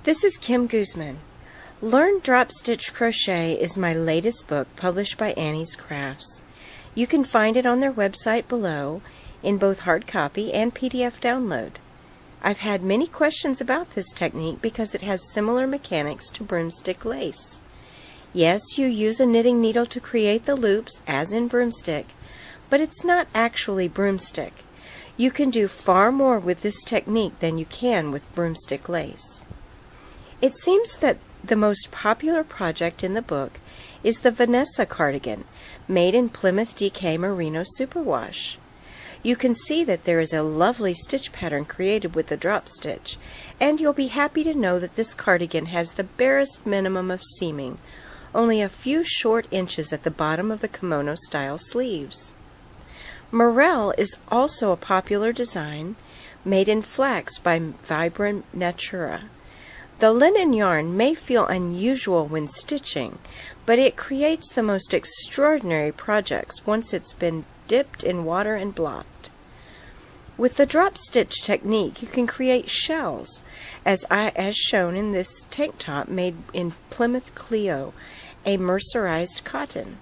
This is Kim Guzman. Learn Drop Stitch Crochet is my latest book published by Annie's Crafts. You can find it on their website below in both hard copy and PDF download. I've had many questions about this technique because it has similar mechanics to broomstick lace. Yes, you use a knitting needle to create the loops as in broomstick, but it's not actually broomstick. You can do far more with this technique than you can with broomstick lace. It seems that the most popular project in the book is the Vanessa cardigan, made in Plymouth DK Merino Superwash. You can see that there is a lovely stitch pattern created with the drop stitch, and you'll be happy to know that this cardigan has the barest minimum of seaming, only a few short inches at the bottom of the kimono style sleeves. Morel is also a popular design, made in flax by Vibrant Natura. The linen yarn may feel unusual when stitching, but it creates the most extraordinary projects once it's been dipped in water and blocked. With the drop stitch technique, you can create shells, as shown in this tank top made in Plymouth Clio, a mercerized cotton.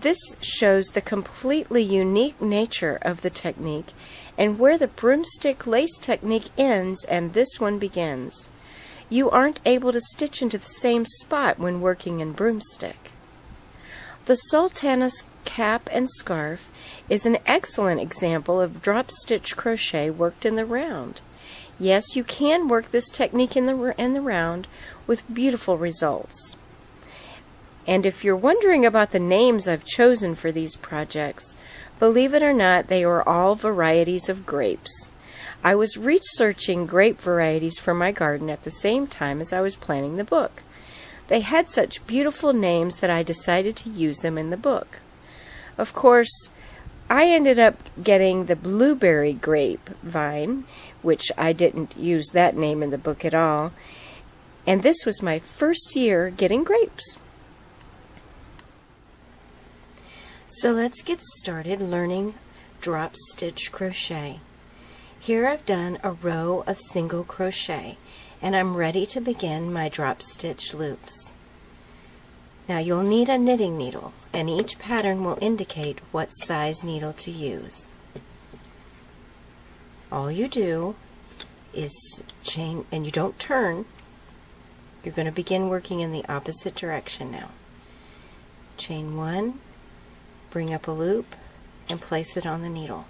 This shows the completely unique nature of the technique and where the broomstick lace technique ends and this one begins. You aren't able to stitch into the same spot when working in broomstick. The Sultana's cap and scarf is an excellent example of drop stitch crochet worked in the round. Yes, you can work this technique in the round with beautiful results. And if you're wondering about the names I've chosen for these projects, believe it or not, they are all varieties of grapes. I was researching grape varieties for my garden at the same time as I was planning the book. They had such beautiful names that I decided to use them in the book. Of course, I ended up getting the blueberry grape vine, which I didn't use that name in the book at all, and this was my first year getting grapes. So let's get started learning drop stitch crochet. Here I've done a row of single crochet and I'm ready to begin my drop stitch loops. Now you'll need a knitting needle and each pattern will indicate what size needle to use. All you do is chain, and you don't turn. You're going to begin working in the opposite direction now. Chain one, bring up a loop and place it on the needle.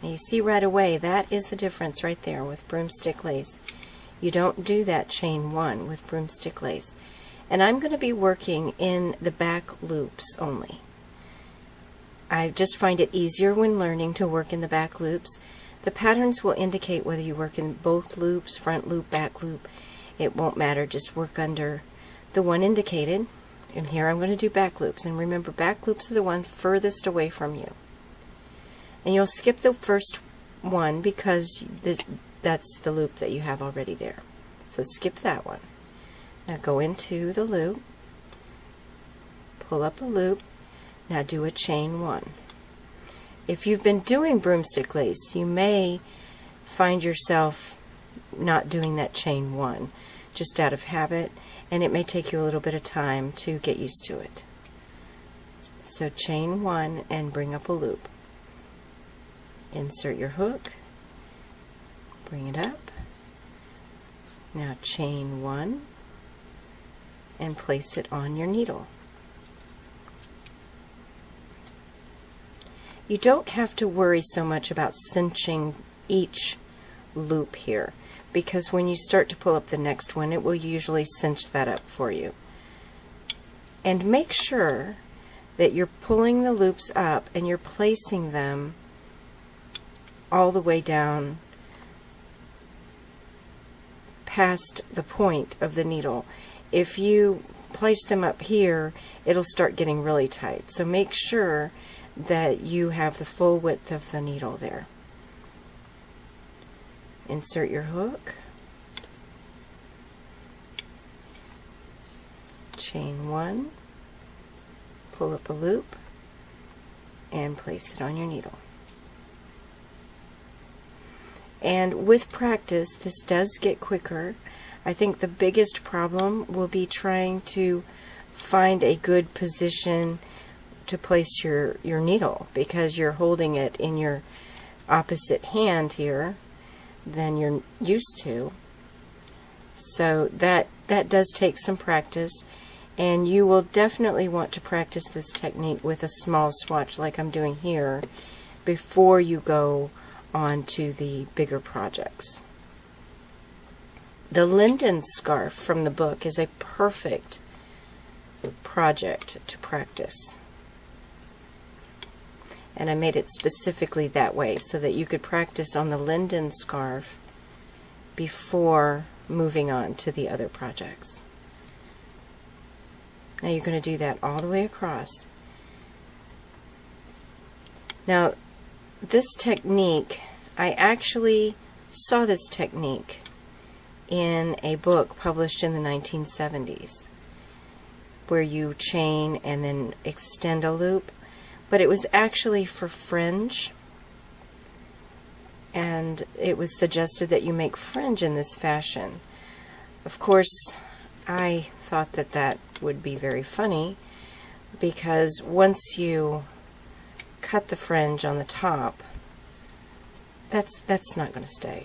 Now you see right away that is the difference right there with broomstick lace. You don't do that chain one with broomstick lace. And I'm going to be working in the back loops only. I just find it easier when learning to work in the back loops. The patterns will indicate whether you work in both loops, front loop, back loop. It won't matter, just work under the one indicated. And here I'm going to do back loops. And remember, back loops are the one furthest away from you. And you'll skip the first one because that's the loop that you have already there. So skip that one. Now go into the loop, pull up a loop, now do a chain one. If you've been doing broomstick lace, you may find yourself not doing that chain one, just out of habit, and it may take you a little bit of time to get used to it. So chain one and bring up a loop. Insert your hook, bring it up, now chain one and place it on your needle. You don't have to worry so much about cinching each loop here, because when you start to pull up the next one it will usually cinch that up for you. And make sure that you're pulling the loops up and you're placing them all the way down past the point of the needle. If you place them up here, it'll start getting really tight. So make sure that you have the full width of the needle there. Insert your hook, chain one, pull up a loop, and place it on your needle. And with practice, this does get quicker. I think the biggest problem will be trying to find a good position to place your needle, because you're holding it in your opposite hand here than you're used to. So that does take some practice, and you will definitely want to practice this technique with a small swatch like I'm doing here before you go on to the bigger projects. The linden scarf from the book is a perfect project to practice. And I made it specifically that way so that you could practice on the linden scarf before moving on to the other projects. Now you're going to do that all the way across. Now this technique, I actually saw this technique in a book published in the 1970s where you chain and then extend a loop, but it was actually for fringe, and it was suggested that you make fringe in this fashion. Of course, I thought that that would be very funny, because once you cut the fringe on the top, that's not going to stay.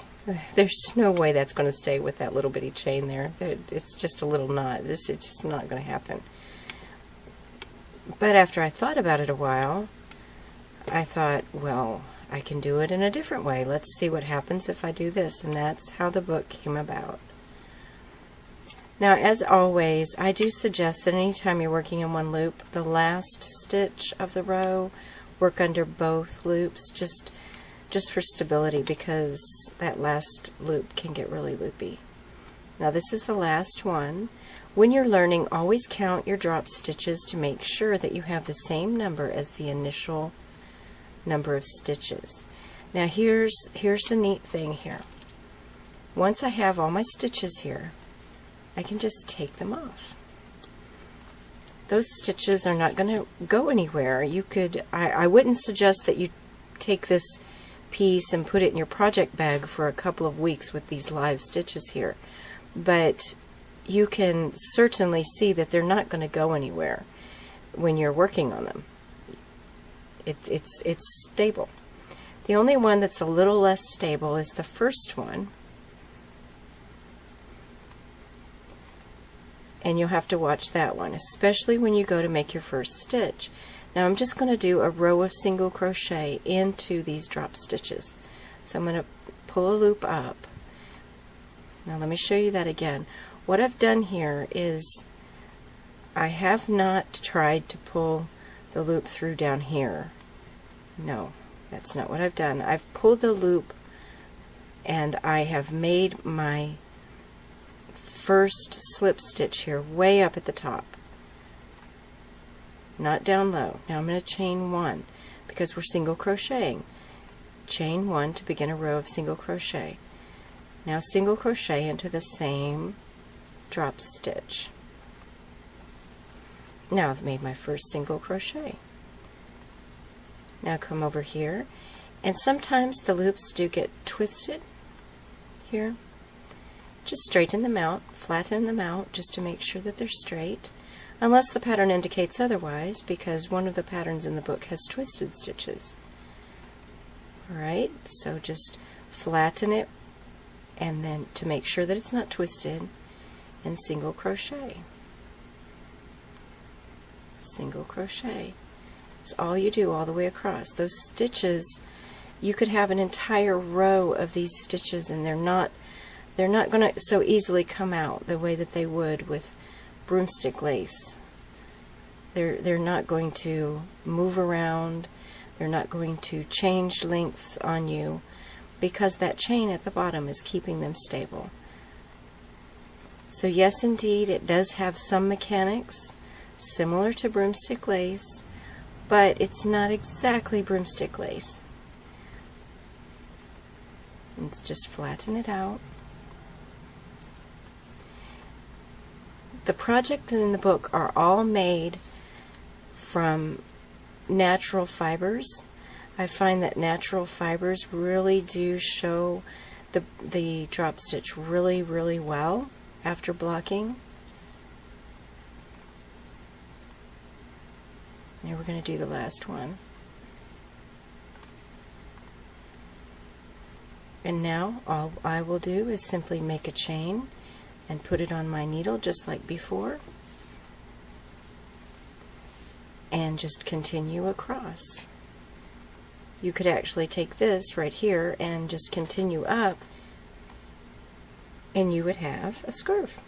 There's no way that's going to stay with that little bitty chain there. It's just a little knot. This is just not going to happen. But after I thought about it a while, I thought, well, I can do it in a different way. Let's see what happens if I do this. And that's how the book came about. Now, as always, I do suggest that anytime you're working in one loop, the last stitch of the row, work under both loops, just for stability, because that last loop can get really loopy. Now this is the last one. When you're learning, always count your drop stitches to make sure that you have the same number as the initial number of stitches. Now here's the neat thing here. Once I have all my stitches here, I can just take them off. Those stitches are not going to go anywhere. You could, I wouldn't suggest that you take this piece and put it in your project bag for a couple of weeks with these live stitches here, but you can certainly see that they're not going to go anywhere when you're working on them. It's stable. The only one that's a little less stable is the first one, and you'll have to watch that one, especially when you go to make your first stitch. Now I'm just going to do a row of single crochet into these drop stitches. So I'm going to pull a loop up. Now let me show you that again. What I've done here is I have not tried to pull the loop through down here. No, that's not what I've done. I've pulled the loop and I have made my first slip stitch here way up at the top, not down low. Now I'm going to chain one because we're single crocheting. Chain one to begin a row of single crochet. Now single crochet into the same drop stitch. Now I've made my first single crochet. Now come over here, and sometimes the loops do get twisted here. Just straighten them out, flatten them out just to make sure that they're straight, unless the pattern indicates otherwise, because one of the patterns in the book has twisted stitches. Alright, so just flatten it, and then to make sure that it's not twisted, and single crochet. Single crochet. It's all you do all the way across. Those stitches, you could have an entire row of these stitches, and they're not going to so easily come out the way that they would with broomstick lace. They're not going to move around. They're not going to change lengths on you, because that chain at the bottom is keeping them stable. So yes, indeed, it does have some mechanics similar to broomstick lace, but it's not exactly broomstick lace. Let's just flatten it out. The projects in the book are all made from natural fibers. I find that natural fibers really do show the drop stitch really, really well. after blocking. Now we're going to do the last one. And now all I will do is simply make a chain and put it on my needle just like before, and just continue across. You could actually take this right here and just continue up, and you would have a scarf.